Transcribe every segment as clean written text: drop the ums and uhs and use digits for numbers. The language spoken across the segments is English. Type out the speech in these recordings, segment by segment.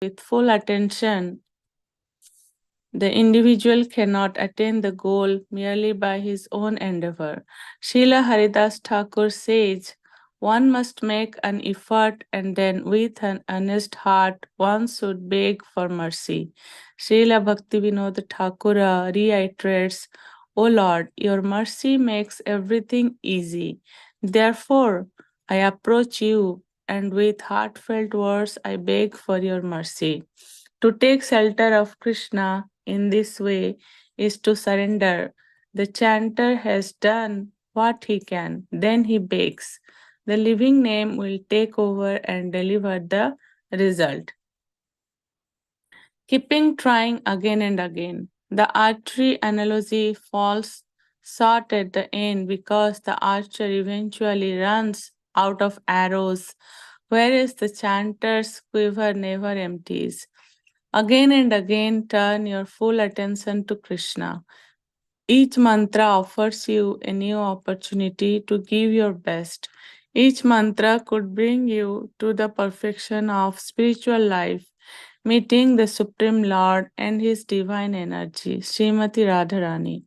with full attention, the individual cannot attain the goal merely by his own endeavor. Srila Haridas Thakur says, one must make an effort and then, with an earnest heart, one should beg for mercy. Srila Bhaktivinoda Thakura reiterates, O Lord, your mercy makes everything easy. Therefore, I approach you and with heartfelt words I beg for your mercy. To take shelter of Krishna in this way is to surrender. The chanter has done what he can, then he begs. The living name will take over and deliver the result. Keeping trying again and again. The archery analogy falls short at the end because the archer eventually runs out of arrows, whereas the chanter's quiver never empties. Again and again, turn your full attention to Krishna. Each mantra offers you a new opportunity to give your best. Each mantra could bring you to the perfection of spiritual life, meeting the Supreme Lord and His divine energy, Srimati Radharani.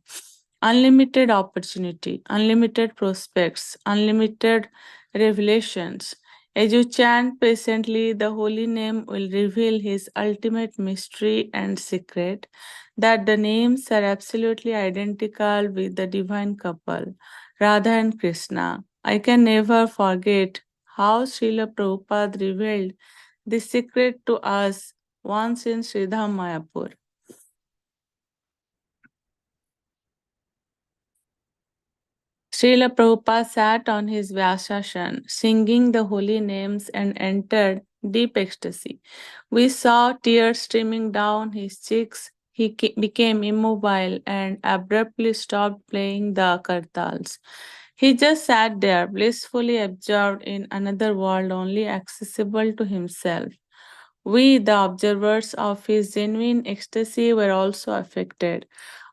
Unlimited opportunity, unlimited prospects, unlimited revelations. As you chant patiently, the holy name will reveal His ultimate mystery and secret, that the names are absolutely identical with the divine couple, Radha and Krishna. I can never forget how Srila Prabhupada revealed this secret to us once in Sridham Mayapur. Srila Prabhupada sat on his Vyasasana, singing the holy names and entered deep ecstasy. We saw tears streaming down his cheeks. He became immobile and abruptly stopped playing the kartals. He just sat there, blissfully absorbed in another world only accessible to himself. We, the observers of his genuine ecstasy, were also affected.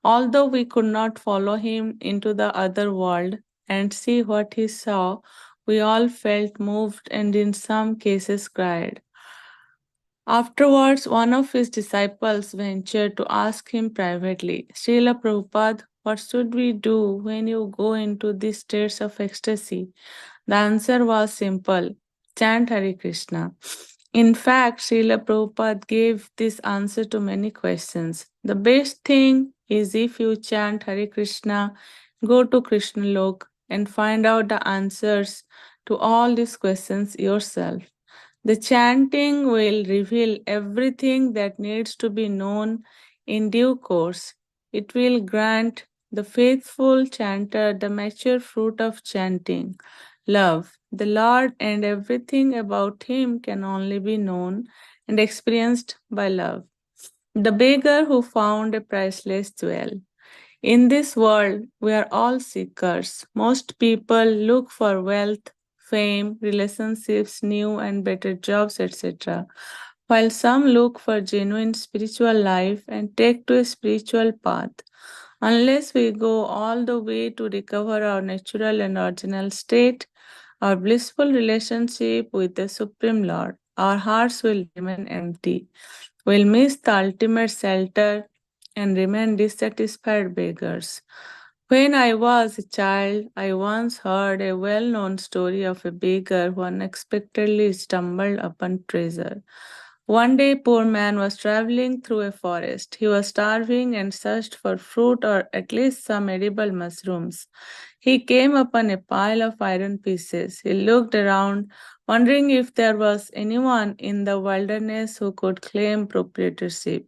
Although we could not follow him into the other world and see what he saw, we all felt moved and in some cases cried. Afterwards, one of his disciples ventured to ask him privately, Srila Prabhupada, what should we do when you go into these states of ecstasy? The answer was simple, chant Hare Krishna. In fact, Srila Prabhupada gave this answer to many questions. The best thing is if you chant Hare Krishna, go to Krishna Lok and find out the answers to all these questions yourself. The chanting will reveal everything that needs to be known in due course. It will grant the faithful chanter the mature fruit of chanting, love. The Lord and everything about Him can only be known and experienced by love. The beggar who found a priceless jewel. In this world, we are all seekers. Most people look for wealth, fame, relationships, new and better jobs, etc., while some look for genuine spiritual life and take to a spiritual path. Unless we go all the way to recover our natural and original state, our blissful relationship with the Supreme Lord, our hearts will remain empty. We'll miss the ultimate shelter and remain dissatisfied beggars. When I was a child, I once heard a well known story of a beggar who unexpectedly stumbled upon treasure. One day, poor man was traveling through a forest. He was starving and searched for fruit or at least some edible mushrooms. He came upon a pile of iron pieces. He looked around, wondering if there was anyone in the wilderness who could claim proprietorship.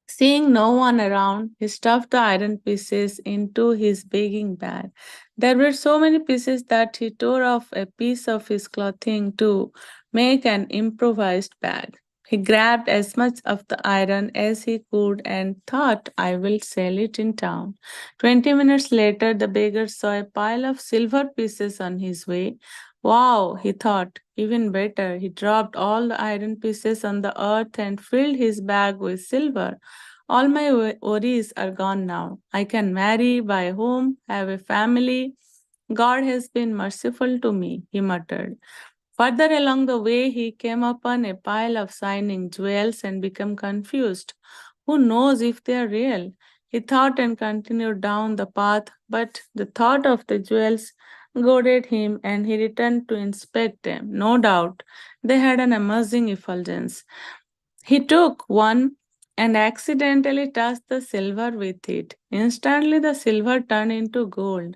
Seeing no one around, he stuffed the iron pieces into his begging bag. There were so many pieces that he tore off a piece of his clothing to make an improvised bag. He grabbed as much of the iron as he could and thought, I will sell it in town. 20 minutes later, the beggar saw a pile of silver pieces on his way. Wow, he thought, even better. He dropped all the iron pieces on the earth and filled his bag with silver. All my worries are gone now. I can marry, buy a home, have a family. God has been merciful to me, he muttered. Further along the way, he came upon a pile of shining jewels and became confused. Who knows if they are real? He thought and continued down the path, but the thought of the jewels goaded him and he returned to inspect them. No doubt, they had an amazing effulgence. He took one and accidentally touched the silver with it. Instantly, the silver turned into gold.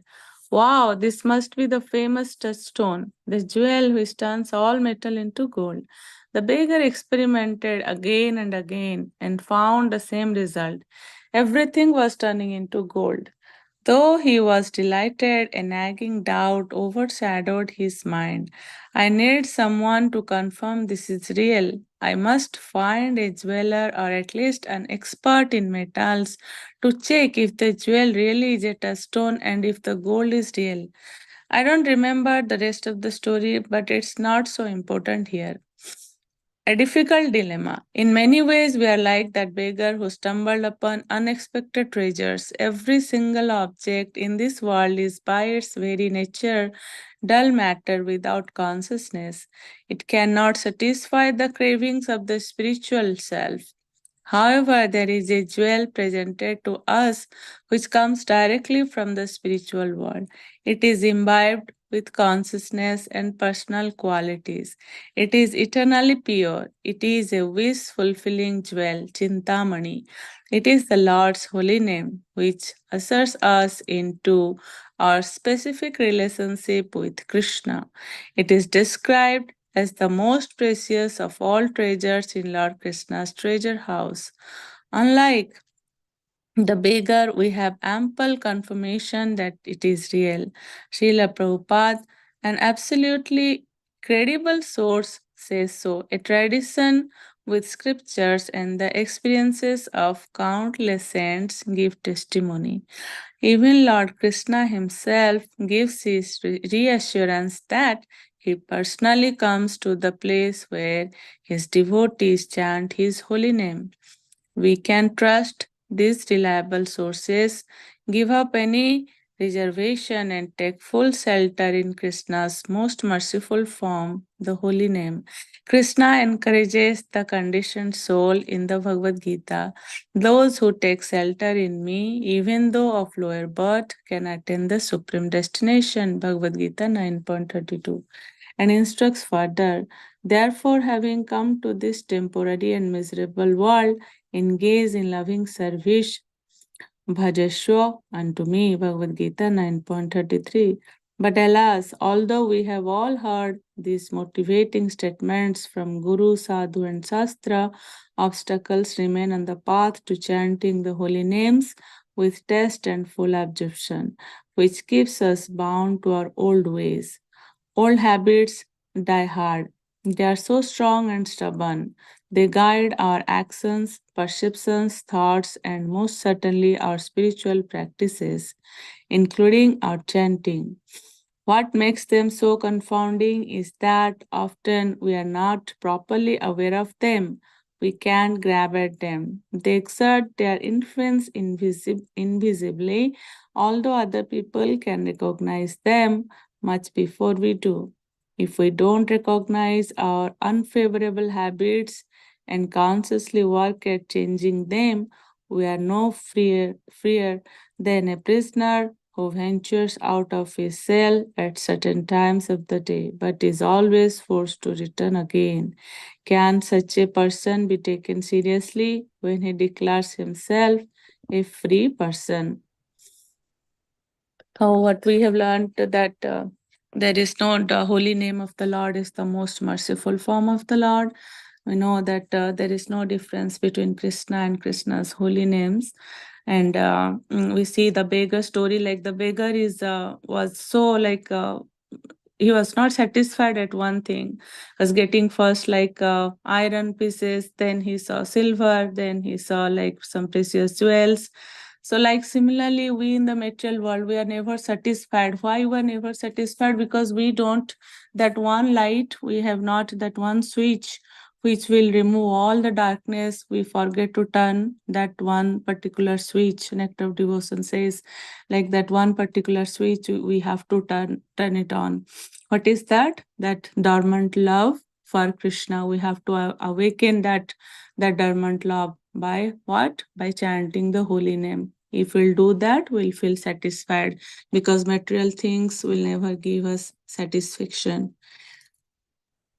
Wow, this must be the famous touchstone, the jewel which turns all metal into gold. The beggar experimented again and again and found the same result. Everything was turning into gold. Though he was delighted, a nagging doubt overshadowed his mind. I need someone to confirm this is real. I must find a jeweler or at least an expert in metals to check if the jewel really is a touchstone and if the gold is real. I don't remember the rest of the story, but it's not so important here. A difficult dilemma. In many ways, we are like that beggar who stumbled upon unexpected treasures. Every single object in this world is by its very nature dull matter without consciousness. It cannot satisfy the cravings of the spiritual self. However, there is a jewel presented to us which comes directly from the spiritual world. It is imbibed with consciousness and personal qualities. It is eternally pure. It is a wish fulfilling jewel, Chintamani. It is the Lord's holy name which ushers us into our specific relationship with Krishna. It is described as the most precious of all treasures in Lord Krishna's treasure house. Unlike the beggar, we have ample confirmation that it is real. Srila Prabhupada, an absolutely credible source, says so. A tradition with scriptures and the experiences of countless saints give testimony. Even Lord Krishna himself gives his reassurance that he personally comes to the place where his devotees chant his holy name. We can trust these reliable sources, give up any reservation, and take full shelter in Krishna's most merciful form, the holy name. Krishna encourages the conditioned soul in the Bhagavad Gita. Those who take shelter in me, even though of lower birth, can attain the supreme destination. Bhagavad Gita 9.32. And instructs further, therefore, having come to this temporary and miserable world, engage in loving service, bhajashwa unto me, Bhagavad Gita 9.33. But alas, although we have all heard these motivating statements from Guru, Sadhu, and Shastra, obstacles remain on the path to chanting the holy names with taste and full absorption, which keeps us bound to our old ways. Old habits die hard. They are so strong and stubborn. They guide our actions, perceptions, thoughts, and most certainly our spiritual practices, including our chanting. What makes them so confounding is that often we are not properly aware of them. We can't grab at them. They exert their influence invisibly, although other people can recognize them much before we do. If we don't recognize our unfavorable habits and consciously work at changing them, we are no freer than a prisoner who ventures out of his cell at certain times of the day, but is always forced to return again. Can such a person be taken seriously when he declares himself a free person? Oh, what we have learned that there is no, the holy name of the Lord is the most merciful form of the Lord. We know that there is no difference between Krishna and Krishna's holy names. And we see the beggar story, like the beggar is was so like he was not satisfied at one thing, was getting first like iron pieces, then he saw silver, then he saw like some precious jewels. So like similarly, we in the material world, we are never satisfied. Why we are never satisfied? Because we don't, that one light, we have not that one switch which will remove all the darkness. We forget to turn that one particular switch. Nectar of Devotion says, like that one particular switch, we have to turn it on. What is that? That dormant love for Krishna. We have to awaken that dormant love by what? By chanting the holy name. If we'll do that, we'll feel satisfied because material things will never give us satisfaction.